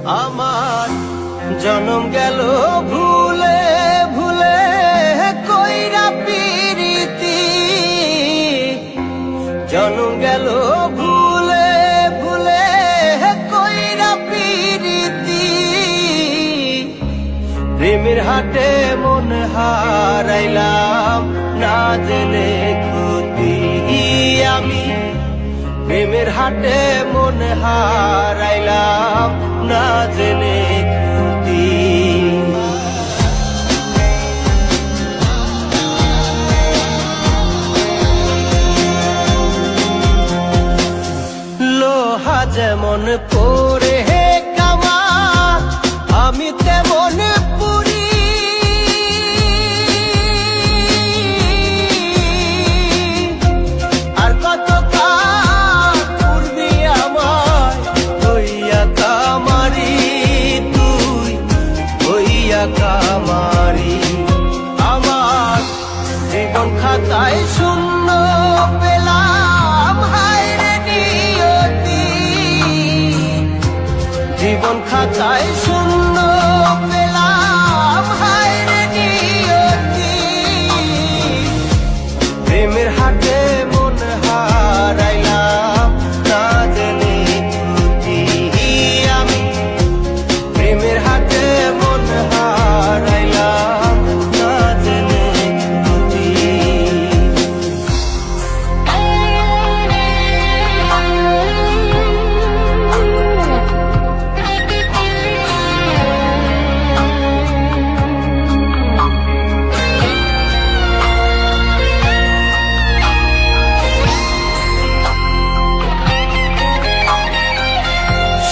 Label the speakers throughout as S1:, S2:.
S1: আমার জনম গেল ভুলে ভুলে কইরা পিরিতি, জনম গেল ভুলে ভুলে কইরা পিরিতি। প্রেমের হাটে মন হারাইলাম না জেনে ক্ষতি আমি, প্রেমের হাটে মন হারাইলাম না জেনে ক্ষতি। লোহা যেমন পরে কামা আমি তেমন পুরি, আর কত কাল পূর্বি আমার হইয়া কামারি, তুই হইয়া কামারি। আমার জীবন খাতায় শূন্য পেলাম হায় রে নিয়তি, জীবন খাতায় শূন্য পেলাম হায় রে নিয়তি। প্রেমের হাটে মন হারাইলাম না জেনে ক্ষতি আমি, প্রেমের হাটে মন হারাইলাম না জেনে ক্ষতি।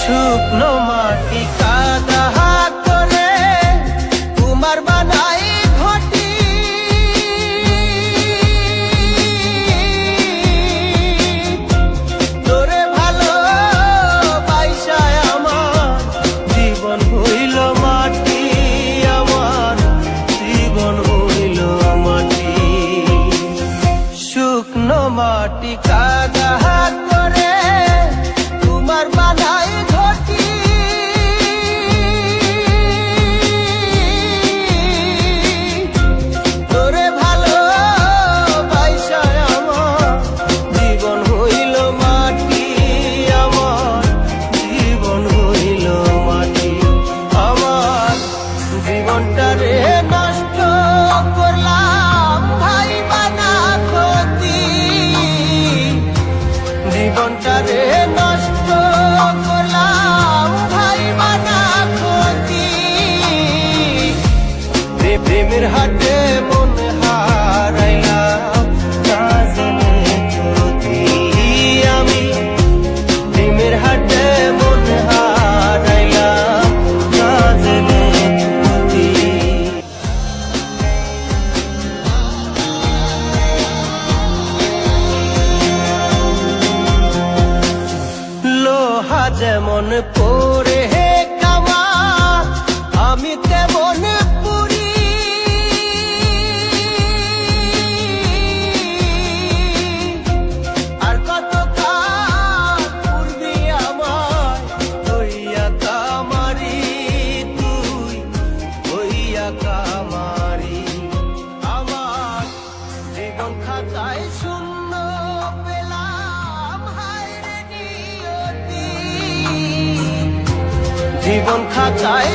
S1: শুকনো মাটি কাদা করে তোমার বানাই ঘটি, তোরে ভালো বাইসায় আমার জীবন হইল মাটি, আমার জীবন হইল মাটি। শুকনো মাটি কাদা করে তোমার বানাই ঘটি, তোরে ভালো বাইসায় আমার জীবন হইল মাটি, আমার জীবন হইল মাটি। আমার জীবনটারে নষ্ট করলাম ভাই বানা ক্ষতি, জীবনটারে নষ্ট করলাম ভাই বানা ক্ষতি। প্রেমের হাটে মন হারাইলাম না জেনে ক্ষতি আমি, প্রেমের হাটে মন হারাইলাম না জেনে ক্ষতি। লোহা যেমন পরে কামা আমি তেমন পুরি, আর কত কাল পূর্বি আমার হইয়া কামারি, তুই হইয়া কামারি। আমার জীবন খাতায় শূন্য পেলাম হায় রে নিয়তি, জীবন খাতায়